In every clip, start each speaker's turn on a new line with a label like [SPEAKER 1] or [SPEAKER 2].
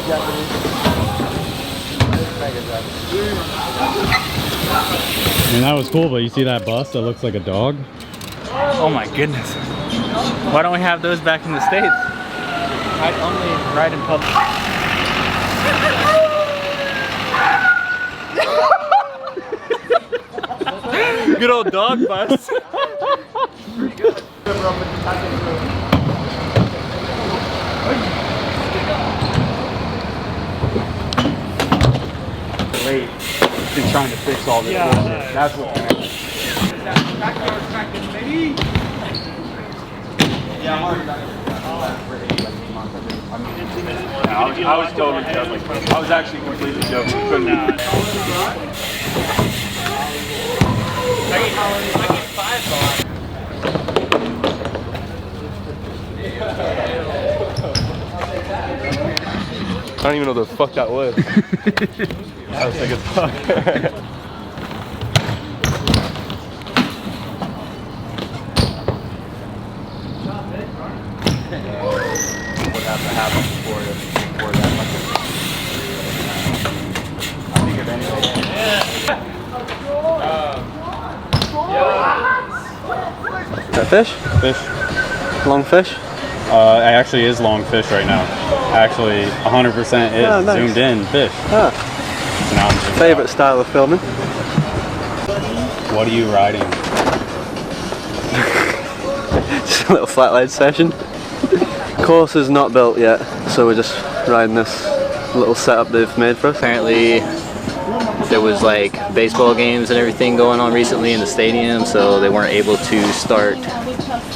[SPEAKER 1] I mean, that was cool, but you see that bus that looks like a dog?
[SPEAKER 2] Oh my goodness. Why don't we have those back in the States? I'd only ride in public. Good old dog bus. Pretty good. Late. Been trying to fix all this. Yeah. That's what. Yeah, I'm already done. I was totally joking. I was actually completely joking. I don't even know what the fuck that was. I was sick as fuck. What has to happen before that? I think if anything.
[SPEAKER 3] Is that fish?
[SPEAKER 1] Fish.
[SPEAKER 3] Long fish?
[SPEAKER 1] It actually is long fish right now. Actually, 100% is
[SPEAKER 3] nice.
[SPEAKER 1] Zoomed in fish.
[SPEAKER 3] Ah.
[SPEAKER 1] So now I'm zoomed
[SPEAKER 3] Favorite
[SPEAKER 1] out.
[SPEAKER 3] style of filming?
[SPEAKER 1] What are you riding?
[SPEAKER 3] Just a little flatland session. Course is not built yet, so we're just riding this little setup they've made for us.
[SPEAKER 4] Apparently there was like baseball games and everything going on recently in the stadium, so they weren't able to start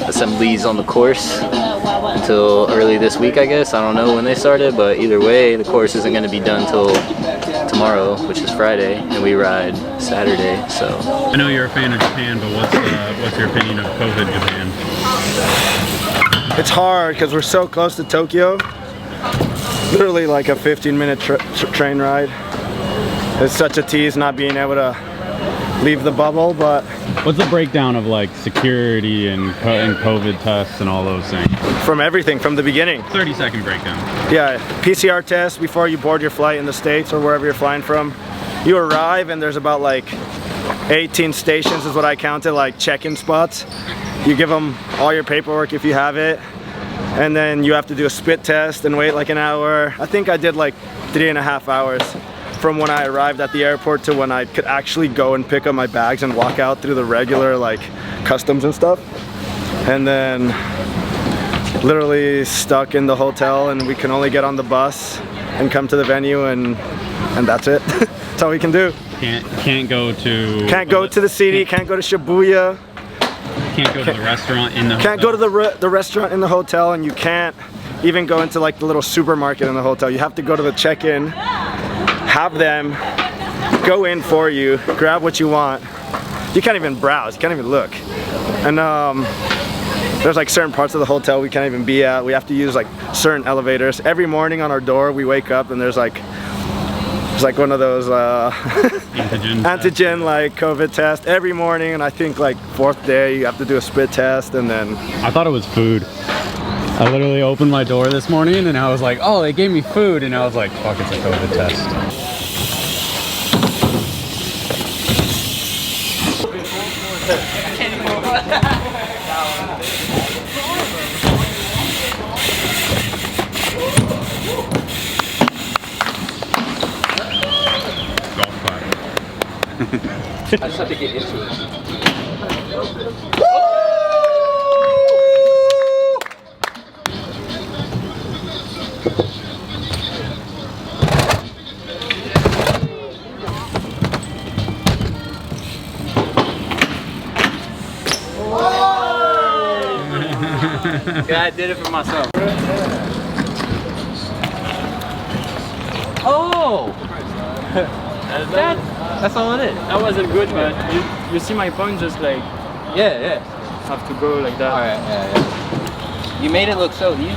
[SPEAKER 4] assemblies on the course until early this week, I guess. I don't know when they started, but either way the course isn't going to be done till tomorrow, which is Friday, and we ride Saturday. So
[SPEAKER 1] I know you're a fan of Japan, but what's your opinion of COVID Japan?
[SPEAKER 5] It's hard because we're so close to Tokyo. Literally like a 15-minute train ride. It's such a tease not being able to leave the bubble, but...
[SPEAKER 1] What's the breakdown of like security and COVID tests and all those things?
[SPEAKER 5] From everything, from the beginning.
[SPEAKER 1] 30-second breakdown.
[SPEAKER 5] Yeah, PCR test before you board your flight in the States or wherever you're flying from. You arrive and there's about like 18 stations is what I counted, like check-in spots. You give them all your paperwork if you have it, and then you have to do a spit test and wait like an hour. I think I did like 3.5 hours from when I arrived at the airport to when I could actually go and pick up my bags and walk out through the regular like customs and stuff. And then literally stuck in the hotel, and we can only get on the bus and come to the venue, and that's it. That's all we can do.
[SPEAKER 1] Can't go to...
[SPEAKER 5] Can't go to the city, can't go to Shibuya.
[SPEAKER 1] Can't go to the restaurant in the hotel.
[SPEAKER 5] Can't go to the restaurant in the hotel, and you can't even go into like the little supermarket in the hotel. You have to go to the check-in, have them go in for you, grab what you want. You can't even browse, you can't even look. And there's like certain parts of the hotel we can't even be at. We have to use like certain elevators. Every morning on our door we wake up and there's like one of those antigen like COVID test every morning, and I think like 4th day you have to do a spit test. And then
[SPEAKER 1] I thought it was food. I literally opened my door this morning and I was like, oh, they gave me food, and I was like, fuck, it's a COVID test.
[SPEAKER 4] I just have to get into it. Yeah, I did it for myself. Oh! That's all it is.
[SPEAKER 2] That wasn't good, man. You see my point, just like
[SPEAKER 4] Yeah.
[SPEAKER 2] have to go like that.
[SPEAKER 4] Alright, yeah. You made it look so easy.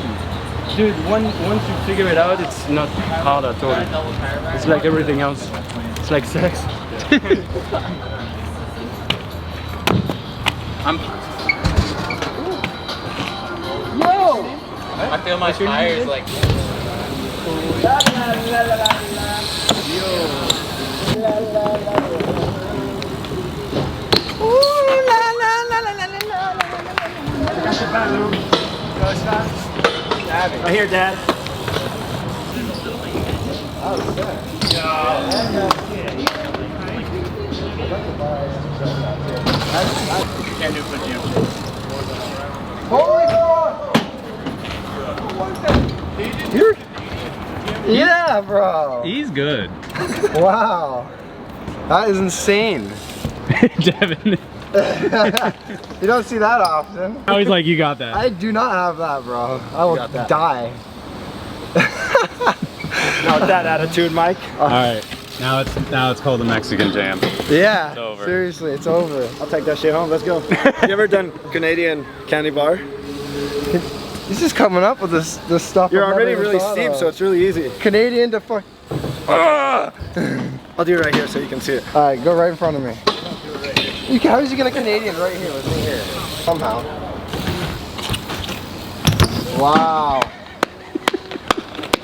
[SPEAKER 2] Dude, once you figure it out, it's not hard at all. It's like everything else. It's like sex.
[SPEAKER 4] I feel my tires like...
[SPEAKER 5] Right here, Dad.
[SPEAKER 2] Can't do foot jam.
[SPEAKER 6] Yeah, bro.
[SPEAKER 1] He's good.
[SPEAKER 6] Wow. That is insane.
[SPEAKER 1] Devin.
[SPEAKER 6] You don't see that often.
[SPEAKER 1] I was like, you got that.
[SPEAKER 6] I do not have that, bro. I will die.
[SPEAKER 5] Now with that attitude, Mike.
[SPEAKER 1] All right. Now it's called the Mexican Jam.
[SPEAKER 6] Yeah.
[SPEAKER 1] It's over.
[SPEAKER 6] Seriously, it's over.
[SPEAKER 5] I'll take that shit home. Let's go. You ever done Canadian candy bar?
[SPEAKER 6] He's just coming up with this stuff.
[SPEAKER 5] You're
[SPEAKER 6] I've
[SPEAKER 5] already
[SPEAKER 6] never
[SPEAKER 5] really
[SPEAKER 6] thought
[SPEAKER 5] steep,
[SPEAKER 6] of.
[SPEAKER 5] so it's really easy.
[SPEAKER 6] Canadian to fuck.
[SPEAKER 5] I'll do it right here so you can see it.
[SPEAKER 6] All right, go right in front of me. You can, how is he gonna Canadian right here with me here? Somehow. Wow.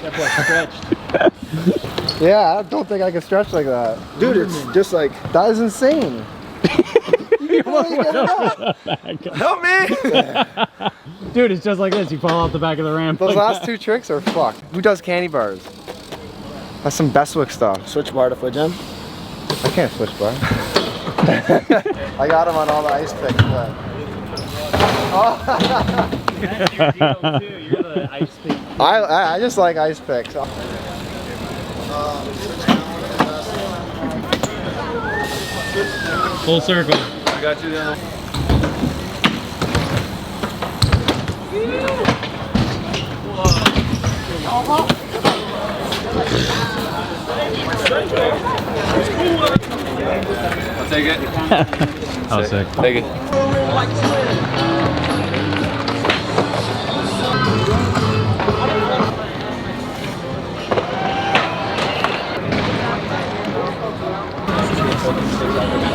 [SPEAKER 2] That boy stretched.
[SPEAKER 6] Yeah, I don't think I can stretch like that.
[SPEAKER 5] Dude, it's just like,
[SPEAKER 6] That is insane.
[SPEAKER 5] help me!
[SPEAKER 1] Dude, it's just like this. You fall off the back of the ramp.
[SPEAKER 6] Those
[SPEAKER 1] like
[SPEAKER 6] last
[SPEAKER 1] that.
[SPEAKER 6] two tricks are fucked. Who does candy bars? That's some Bestwick stuff.
[SPEAKER 5] Switch bar to foot jam.
[SPEAKER 6] I can't switch bar. I got him on all the ice picks, but.
[SPEAKER 2] That's your deal too. You're the ice pick.
[SPEAKER 6] I just like ice picks.
[SPEAKER 1] Full circle.
[SPEAKER 3] I got you down. I'll take it.
[SPEAKER 1] How sick.
[SPEAKER 3] Take it.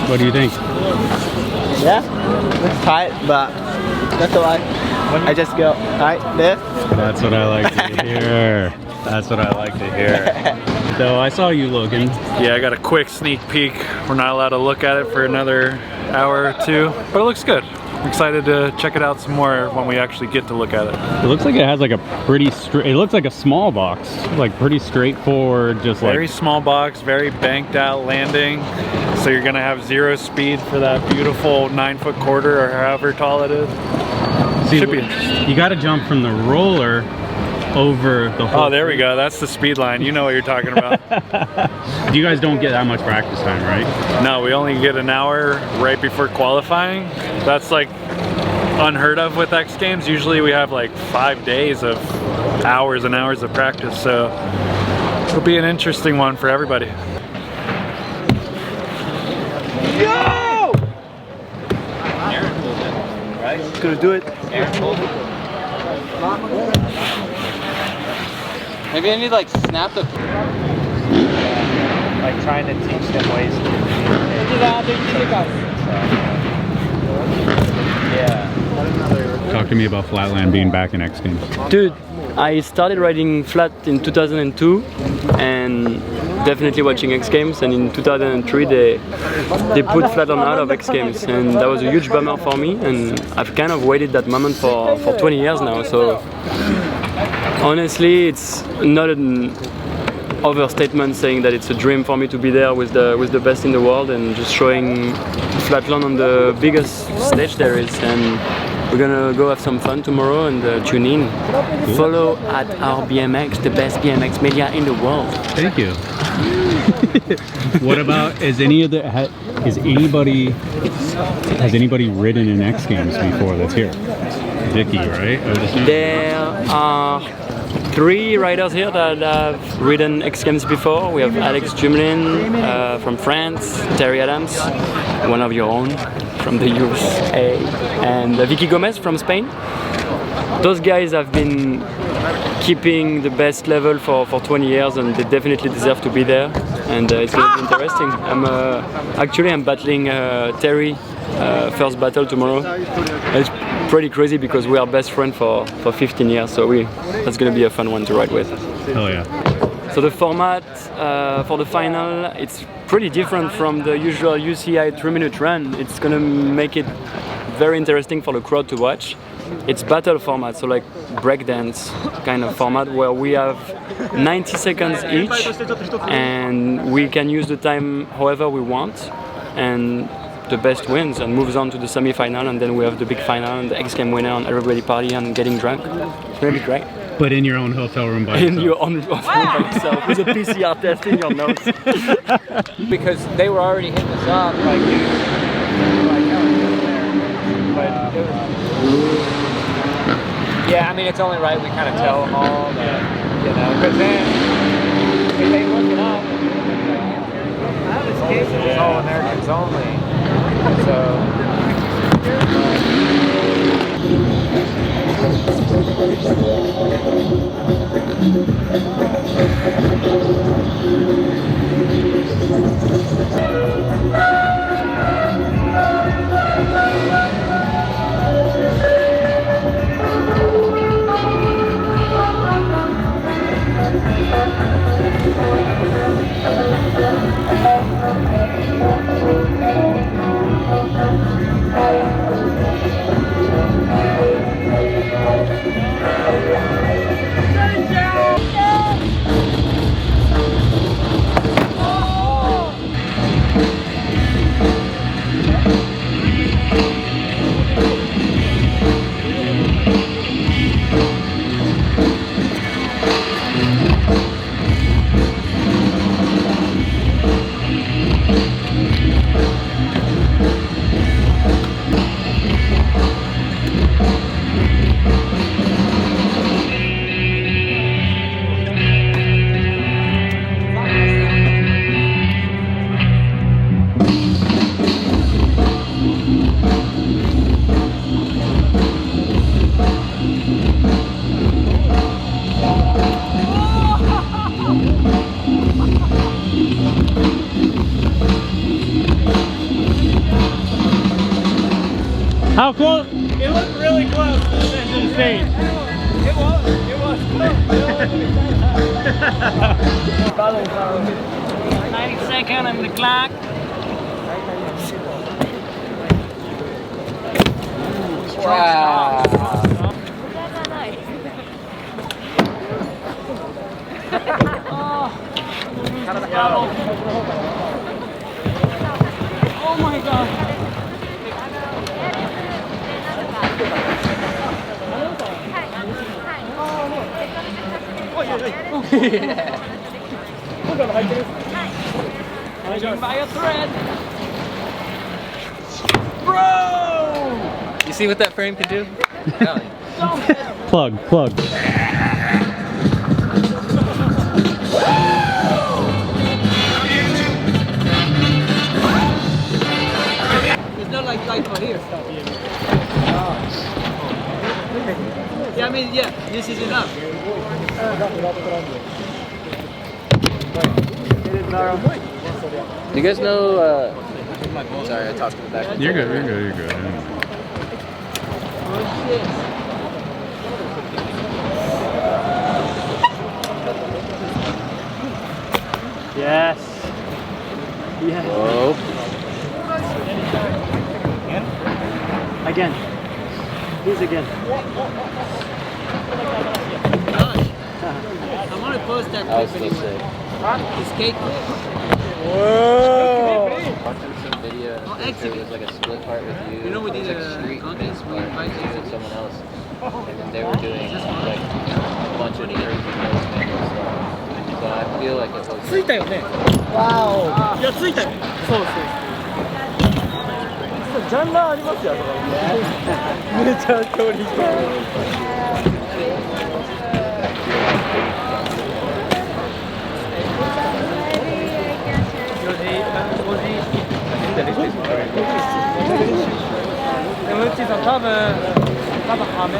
[SPEAKER 1] What do you think?
[SPEAKER 6] Yeah, it's tight, but that's alright. I just go right there.
[SPEAKER 1] That's what I like to hear. That's what I like to hear. So I saw you looking.
[SPEAKER 2] Yeah, I got a quick sneak peek. We're not allowed to look at it for another hour or two, but it looks good. I'm excited to check it out some more when we actually get to look at it.
[SPEAKER 1] It looks like it has like a pretty straight. It looks like a small box, like pretty straightforward. Just
[SPEAKER 2] Very
[SPEAKER 1] like
[SPEAKER 2] small box, very banked out landing. So you're gonna have zero speed for that beautiful 9-foot quarter or however tall it is.
[SPEAKER 1] see,
[SPEAKER 2] Should be interesting.
[SPEAKER 1] you got to jump from the roller over the whole.
[SPEAKER 2] Oh, there we go. That's the speed line. You know what you're talking about.
[SPEAKER 1] You guys don't get that much practice time, right?
[SPEAKER 2] No, we only get an hour right before qualifying. That's like unheard of with X Games. Usually we have like 5 days of hours and hours of practice. So it'll be an interesting one for everybody.
[SPEAKER 5] Yo! Gonna do it.
[SPEAKER 3] Maybe I need like snap the.
[SPEAKER 2] Like trying to teach them ways to
[SPEAKER 3] Yeah.
[SPEAKER 1] Talk to me about Flatland being back in X Games.
[SPEAKER 7] Dude, I started riding flat in 2002 and definitely watching X Games, and in 2003 they put Flatland out of X Games, and that was a huge bummer for me, and I've kind of waited that moment for 20 years now, so honestly it's not an overstatement saying that it's a dream for me to be there with the best in the world and just showing Flatland on the biggest stage there is, and we're gonna go have some fun tomorrow and tune in. Follow at ourbmx, the best BMX media in the world.
[SPEAKER 1] Thank you. What about has anybody ridden in X Games before that's here? Vicky, right?
[SPEAKER 7] There are 3 riders here that have ridden X Games before. We have Alex Jumelin from France, Terry Adams, one of your own from the USA, and Vicky Gomez from Spain. Those guys have been keeping the best level for 20 years, and they definitely deserve to be there, and it's going to be interesting. I'm battling Terry first battle tomorrow. It's pretty crazy because we are best friends for 15 years, so that's going to be a fun one to ride with.
[SPEAKER 1] Hell yeah.
[SPEAKER 7] So the format for the final, it's pretty different from the usual UCI 3-minute run. It's gonna make it very interesting for the crowd to watch. It's battle format, so like breakdance kind of format where we have 90 seconds each and we can use the time however we want, and the best wins and moves on to the semi-final, and then we have the big final and the X Game winner and everybody party and getting drunk. It's gonna be great.
[SPEAKER 1] But in your own hotel room by yourself.
[SPEAKER 7] In your own hotel room by yourself with a PCR test in your nose.
[SPEAKER 8] Because they were already hitting us up like, but yeah, I mean, it's only right we kind of tell them all that, you know, because then if they look it up, it's all Americans only. So.
[SPEAKER 1] How close? It looked really close to the edge of the stage.
[SPEAKER 8] It was close. 90 seconds on the clock. Wow. Oh my God. By a thread. Bro!
[SPEAKER 4] You see what that frame can do?
[SPEAKER 1] Plug.
[SPEAKER 8] It's not like for here stuff. Yeah, I mean, yeah, this is enough.
[SPEAKER 4] Do you guys know, sorry, I talked in the back.
[SPEAKER 1] You're good.
[SPEAKER 7] Yes. Yes.
[SPEAKER 4] Whoa.
[SPEAKER 7] Again. Please again.
[SPEAKER 8] I want to post that
[SPEAKER 4] I was
[SPEAKER 8] clip
[SPEAKER 4] supposed to
[SPEAKER 8] anyway.
[SPEAKER 4] say.
[SPEAKER 8] The skate.
[SPEAKER 7] Whoa!
[SPEAKER 4] Watching some video, there was like a split part with you.
[SPEAKER 8] You know, we
[SPEAKER 4] it was
[SPEAKER 8] did
[SPEAKER 4] like
[SPEAKER 8] a
[SPEAKER 4] street
[SPEAKER 8] contest, we
[SPEAKER 4] part with
[SPEAKER 8] invited
[SPEAKER 4] you and someone else. And then they were doing like a bunch of crazy nose angles. So I feel like it was.
[SPEAKER 8] ついたよね。
[SPEAKER 7] Wow!
[SPEAKER 8] いや、ついたよ。そうそう。
[SPEAKER 7] ジャンラーありますよ、そこめちゃ距離
[SPEAKER 8] でも、うっちーさん、多分ハメ。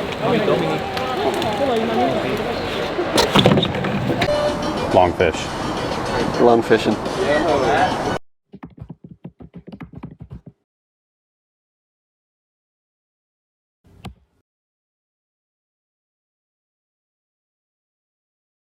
[SPEAKER 1] Long fish.
[SPEAKER 3] Long fishing.